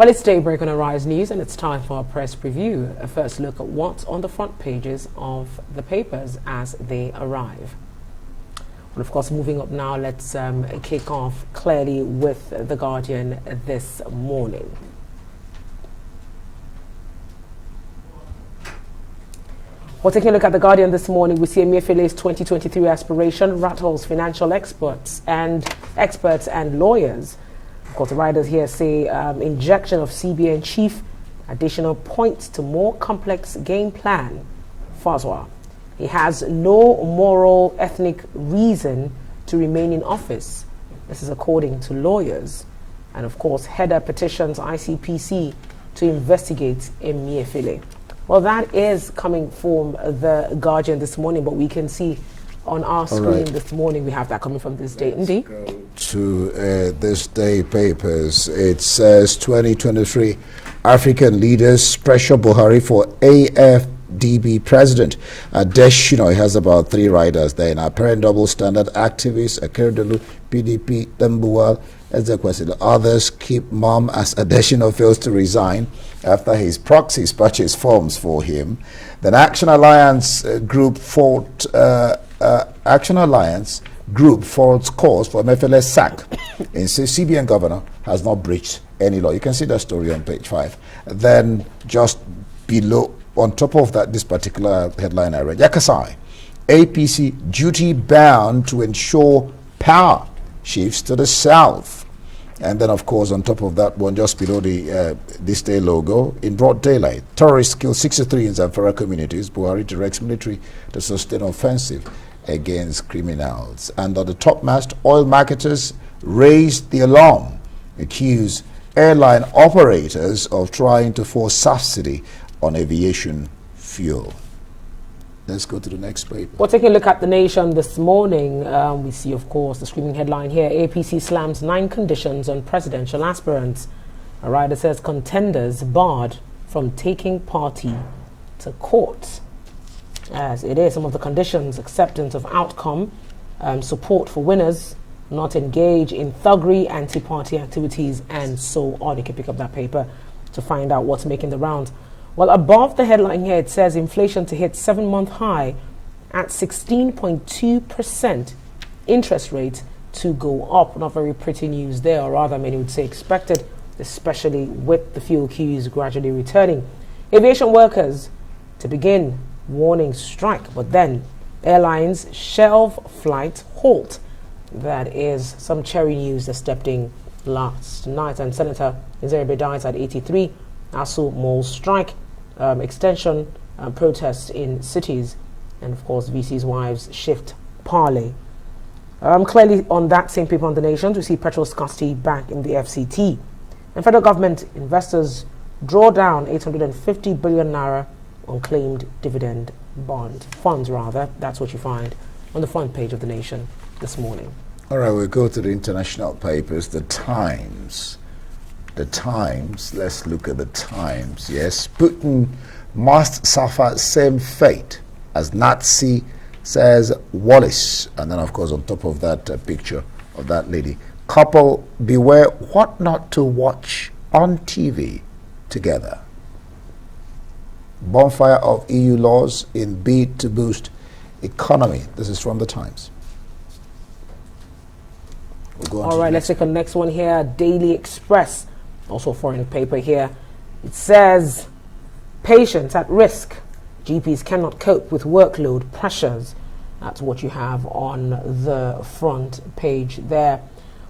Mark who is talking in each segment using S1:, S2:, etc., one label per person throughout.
S1: Well, it's daybreak on Arise News, and it's time for our press preview. A first look at what's on the front pages of the papers as they arrive. Well, of course, moving up now, let's kick off clearly with The Guardian this morning. Well, taking a look at The Guardian this morning, we see Emefiele's 2023 aspiration rattles financial experts and lawyers. Of course, the writers here say injection of CBN chief, additional points to more complex game plan. Fazwa. He has no moral, ethnic reason to remain in office. This is according to lawyers. And of course, header petitions ICPC to investigate Emefiele. Well, that is coming from The Guardian this morning, but we can see on our screen this morning, we have that coming from This Day. Indeed.
S2: To This Day papers, it says 2023 African leaders pressure Buhari for AfDB president. Adesina has about 3 riders there. Now, apparent double standard activists, Akeredolu, PDP, Dambuwal, Ezekwesili. Others keep mum as Adesina fails to resign after his proxies purchased forms for him. Then Action Alliance group faults calls for Emefiele's sack. Insists CBN governor has not breached any law. You can see that story on page 5. Then just below, on top of that, this particular headline I read, Yakasai, APC duty bound to ensure power shifts to the south. And then, of course, on top of that one, just below the This Day logo, in broad daylight, terrorists kill 63 in Zamfara communities. Buhari directs military to sustain offensive against criminals. And on the topmast, oil marketers raised the alarm, accuse airline operators of trying to force subsidy on aviation fuel. Let's go to the next paper.
S1: Well, taking a look at The Nation this morning, we see, of course, the screaming headline here, APC slams 9 conditions on presidential aspirants. A writer says contenders barred from taking party to court. As it is, some of the conditions: acceptance of outcome, support for winners, not engage in thuggery, anti-party activities, and so on. You can pick up that paper to find out what's making the rounds. Well, above the headline here, it says inflation to hit 7-month high at 16.2%. Interest rate to go up. Not very pretty news there, or rather many would say expected, especially with the fuel queues gradually returning. Aviation workers to begin warning strike, but then airlines shelve flight halt. That is some cherry news that stepped in last night. And Senator Nzeribe dies at 83. ASU mall strike, extension protests in cities, and of course VC's wives shift parley. Clearly on that same paper on The Nation, we see petrol scarcity back in the FCT. And federal government investors draw down 850 billion naira on claimed dividend funds. That's what you find on the front page of The Nation this morning.
S2: All right, we'll go to the international papers. The Times. Let's look at the Times. Yes, Putin must suffer same fate as Nazi, says Wallace. And then, of course, on top of that, a picture of that lady. Couple beware what not to watch on TV together. Bonfire of EU laws in bid to boost economy. This is from the Times. We'll go on.
S1: All right, let's take the next one here. Daily Express, also a foreign paper here. It says patients at risk. GPs cannot cope with workload pressures. That's what you have on the front page there.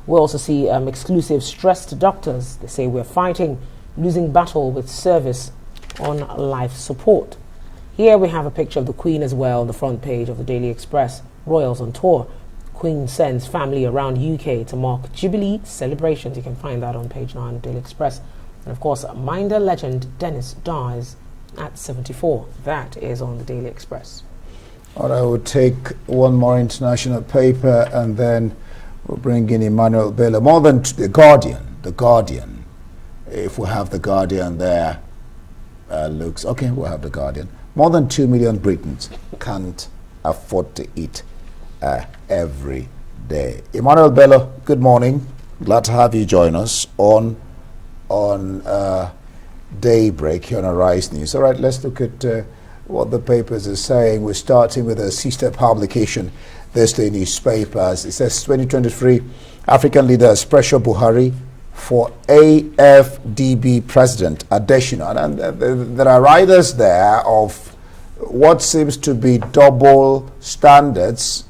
S1: We also see exclusive stressed doctors. They say we're fighting, losing battle with service on life support. Here we have a picture of the Queen as well on the front page of the Daily Express. Royals on tour. Queen sends family around UK to mark Jubilee celebrations. You can find that on page 9 of Daily Express. And of course, Minder legend Dennis dies at 74. That is on the Daily Express.
S2: All right, we'll take one more international paper and then we'll bring in Emmanuel Bello. More than the Guardian. If we have the Guardian there, looks okay. We'll have the Guardian. More than 2 million Britons can't afford to eat every day. Emmanuel Bello, good morning. Glad to have you join us on on Daybreak here on Arise News. All right, let's look at what the papers are saying. We're starting with a sister publication, this day newspapers. It says 2023 African leaders pressure Buhari for AfDB president Adesina. And there are riders there of what seems to be double standards,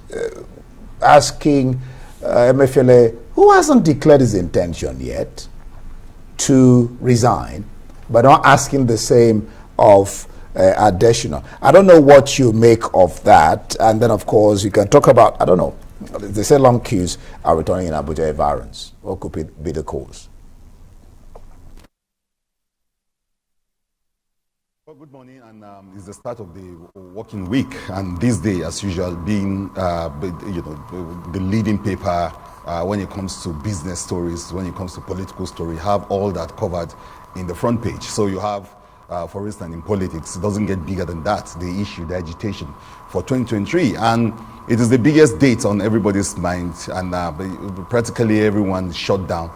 S2: asking Emefiele, who hasn't declared his intention yet, to resign, but not asking the same of Adesina. I don't know what you make of that. And then, of course, you can talk about, I don't know, they say long queues are returning in Abuja environs. What could be the cause?
S3: Well, good morning, and it's the start of the working week, and this day, as usual, being the leading paper when it comes to business stories, when it comes to political story, have all that covered in the front page. So you have, for instance, in politics, it doesn't get bigger than that, the issue, the agitation for 2023, and it is the biggest date on everybody's mind, and practically everyone shut down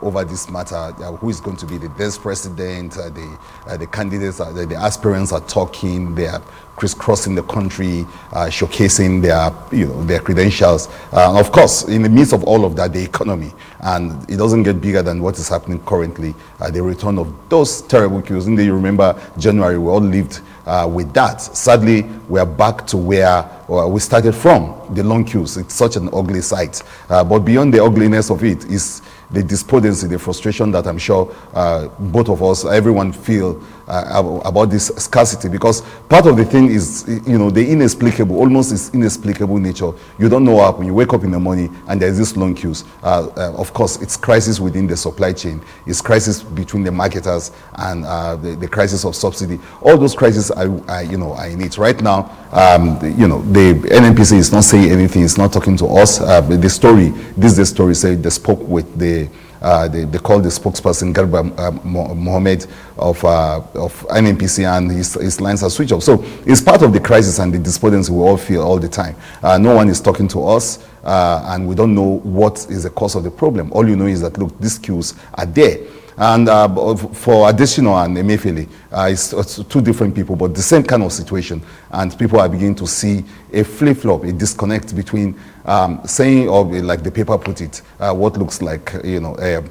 S3: over this matter. Who is going to be the next president? The candidates, the aspirants are talking. They are crisscrossing the country, showcasing their credentials. Of course, in the midst of all of that, the economy, and it doesn't get bigger than what is happening currently. The return of those terrible queues. And you remember January, we all lived with that. Sadly, we are back to where we started from, the long queues. It's such an ugly sight. But beyond the ugliness of it is the despondency, the frustration that I'm sure both of us, everyone feel about this scarcity, because part of the thing is, the inexplicable, almost is inexplicable nature. You don't know what happened. You wake up in the morning and there's this long queues. Of course, it's crisis within the supply chain. It's crisis between the marketers and the crisis of subsidy. All those crises are in it right now. The NNPC is not saying anything. It's not talking to us. The story said they spoke with they called the spokesperson Garba Mohammed of NNPC, and his lines are switched off. So it's part of the crisis and the despondency we all feel all the time. No one is talking to us, and we don't know what is the cause of the problem. All you know is that, look, these queues are there. And for Adesina and Emefiele, it's two different people, but the same kind of situation. And people are beginning to see a flip-flop, a disconnect between saying, or like the paper put it, what looks like, the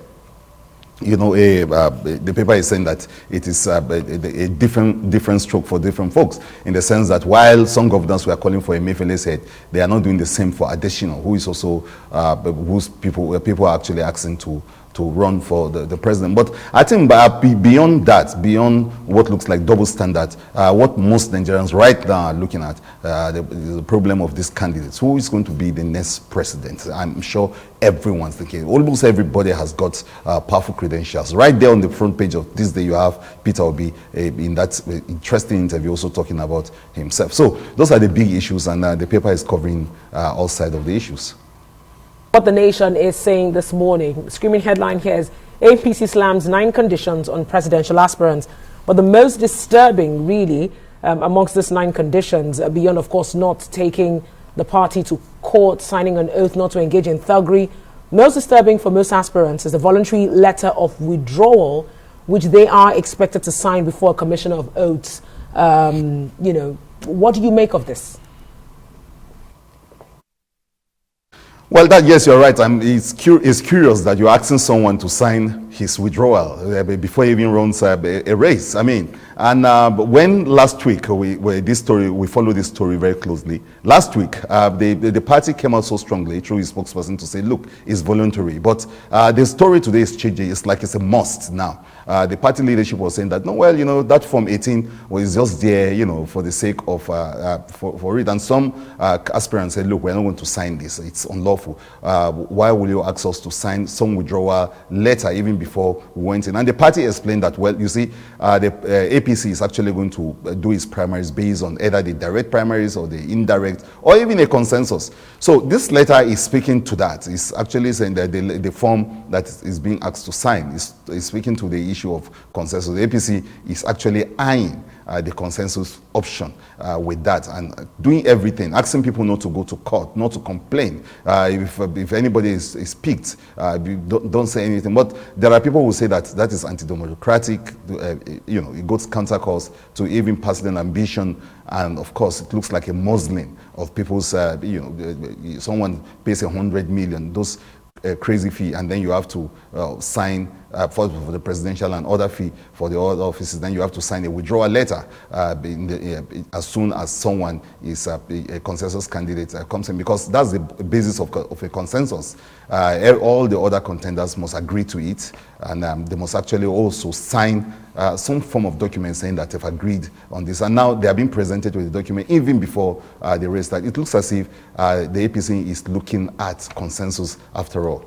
S3: paper is saying that it is a different stroke for different folks, in the sense that while some governors were calling for Emefiele's head, they are not doing the same for Adesina, who is also whose people are actually asking to run for the president. But I think beyond that, beyond what looks like double standard, what most Nigerians right now are looking at, the problem of these candidates. Who is going to be the next president? I'm sure everyone's thinking. Almost everybody has got powerful credentials. Right there on the front page of this day, you have Peter Obi in that interesting interview also talking about himself. So those are the big issues, and the paper is covering all sides of the issues.
S1: What the Nation is saying this morning, the screaming headline here is APC slams 9 conditions on presidential aspirants. But the most disturbing, really, amongst these 9 conditions, beyond, of course, not taking the party to court, signing an oath not to engage in thuggery, most disturbing for most aspirants is the voluntary letter of withdrawal, which they are expected to sign before a commissioner of oaths. What do you make of this?
S3: Well, yes, you're right. It's curious that you're asking someone to sign his withdrawal before he even runs a race. I mean, and when last week we followed this story very closely. Last week, the party came out so strongly through his spokesperson to say, look, it's voluntary. But the story today is changing. It's like it's a must now. The party leadership was saying that, no, well, that Form 18 was just there, for the sake of, for it. And some aspirants said, look, we're not going to sign this. It's unlawful. Why will you ask us to sign some withdrawal letter even before we went in? And the party explained that, well, you see, the APC is actually going to do its primaries based on either the direct primaries or the indirect, or even a consensus. So this letter is speaking to that. It's actually saying that the form that is being asked to sign is speaking to the issue issue of consensus. The APC is actually eyeing the consensus option with that, and doing everything, asking people not to go to court, not to complain. If anybody is picked, don't say anything. But there are people who say that that is anti-democratic. It goes countercourse to even personal ambition, and of course, it looks like a muzzling of people's. Someone pays 100 million. Those crazy fee, and then you have to sign for the presidential and other fee for the other offices. Then you have to sign a withdrawal letter as soon as someone is a consensus candidate comes in, because that's the basis of a consensus. All the other contenders must agree to it, and they must actually also sign some form of document saying that they've agreed on this. And now they are being presented with the document even before the race starts. It looks as if the APC is looking at consensus after all.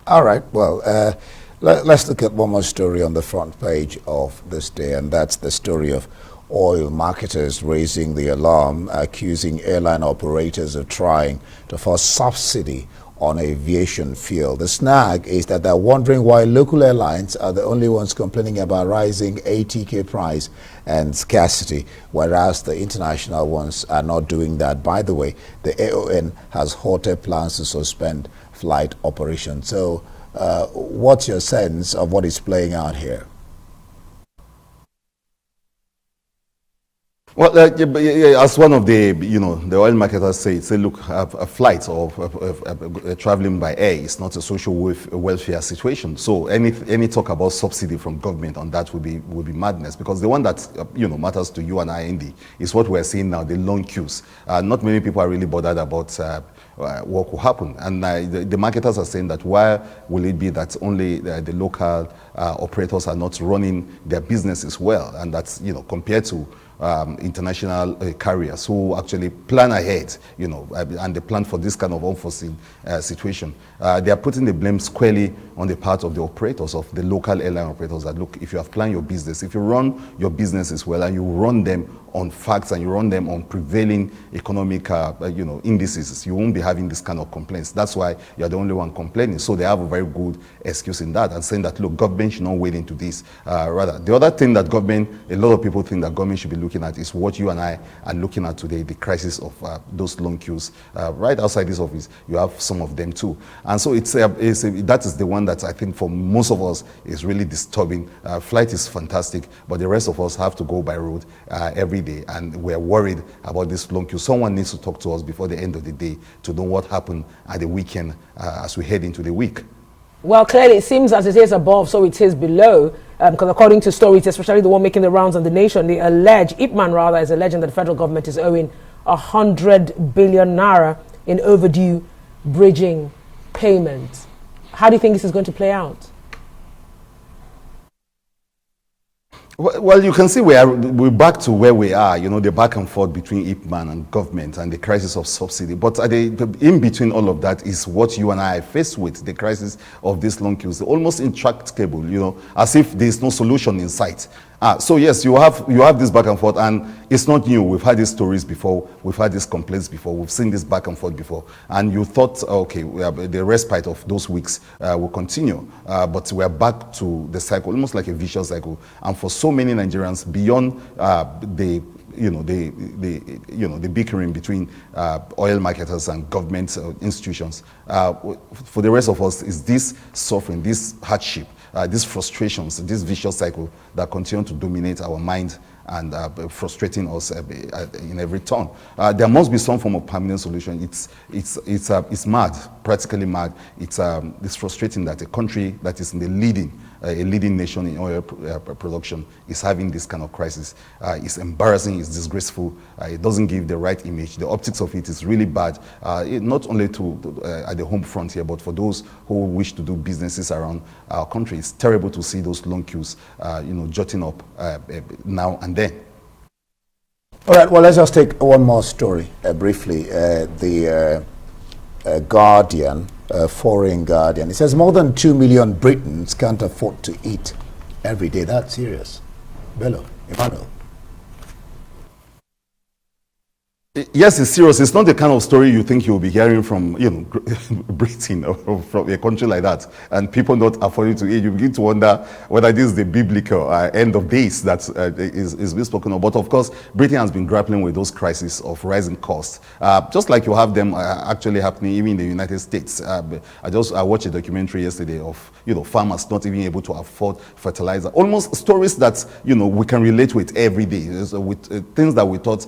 S2: All right, well, let's look at one more story on the front page of this day, and that's the story of oil marketers raising the alarm, accusing airline operators of trying to force subsidy on aviation fuel. The snag is that they're wondering why local airlines are the only ones complaining about rising ATK price and scarcity, whereas the international ones are not doing that. By the way, the AON has halted plans to suspend flight operations. So what's your sense of what is playing out here?
S3: Well, as one of the oil marketers say, look, a flight or traveling by air is not a social welfare situation. So any talk about subsidy from government on that would be madness, because the one that matters to you and I, Indy, is what we're seeing now, the long queues. Not many people are really bothered about what will happen, and the marketers are saying that why will it be that only the local operators are not running their businesses well, and that's compared to international carriers who actually plan ahead, and they plan for this kind of unforeseen situation. They are putting the blame squarely on the part of the operators, of the local airline operators, that look, if you have planned your business, if you run your businesses well, and you run them on facts and you run them on prevailing economic indices, you won't be having this kind of complaints. That's why you're the only one complaining. So they have a very good excuse in that, and saying that, look, government should not wade into this. Rather, the other thing that a lot of people think that government should be looking at is what you and I are looking at today, the crisis of those long queues. Right outside this office, you have some of them too. And so that is the one that I think for most of us is really disturbing. Flight is fantastic, but the rest of us have to go by road every day, and we're worried about this long queue. Someone needs to talk to us before the end of the day to know what happened at the weekend as we head into the week.
S1: Well, clearly it seems as it is above, so it is below, because according to stories, especially the one making the rounds on the nation, Ipman rather is alleging that the federal government is owing 100 billion naira in overdue bridging payments. How do you think this is going to play out?
S3: Well, you can see we're back to where we are, the back and forth between Ipman and government and the crisis of subsidy. But in between all of that is what you and I are faced with, the crisis of these long queues, almost intractable, as if there's no solution in sight. So yes, you have this back and forth, and it's not new. We've had these stories before. We've had these complaints before. We've seen this back and forth before. And you thought, okay, the respite of those weeks will continue, but we're back to the cycle, almost like a vicious cycle. And for so many Nigerians, beyond the bickering between oil marketers and government institutions, for the rest of us, is this suffering, this hardship, these frustrations, this vicious cycle that continue to dominate our mind and frustrating us in every turn. There must be some form of permanent solution. It's mad, practically mad. It's frustrating that a country that is in the a leading nation in oil production is having this kind of crisis. It's embarrassing, it's disgraceful, it doesn't give the right image. The optics of it is really bad, not only at the home front here, but for those who wish to do businesses around our country. It's terrible to see those long queues, jutting up now and then.
S2: All right, well, let's just take one more story briefly. The Guardian, Foreign Guardian. It says more than 2 million Britons can't afford to eat every day. That's serious. Bello, Emmanuel.
S3: Yes, it's serious. It's not the kind of story you think you'll be hearing from, Britain or from a country like that, and people not affording to eat. You begin to wonder whether this is the biblical end of days that is being spoken of. But of course, Britain has been grappling with those crises of rising costs, just like you have them actually happening even in the United States. I watched a documentary yesterday of farmers not even able to afford fertilizer. Almost stories that we can relate with every day, with things that we thought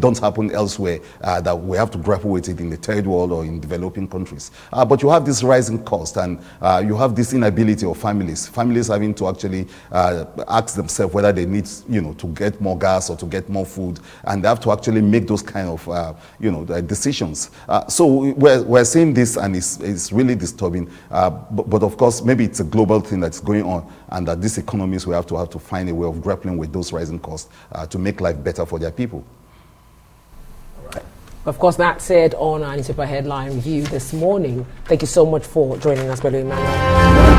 S3: don't happen elsewhere, that we have to grapple with it in the third world or in developing countries. But you have this rising cost, and you have this inability of families having to actually ask themselves whether they need to get more gas or to get more food, and they have to actually make those kind of decisions. So we're seeing this, and it's really disturbing. But of course, maybe it's a global thing that's going on, and that these economies will have to find a way of grappling with those rising costs to make life better for their people.
S1: Of course, that said on our newspaper headline review this morning. Thank you so much for joining us, Brother Emmanuel.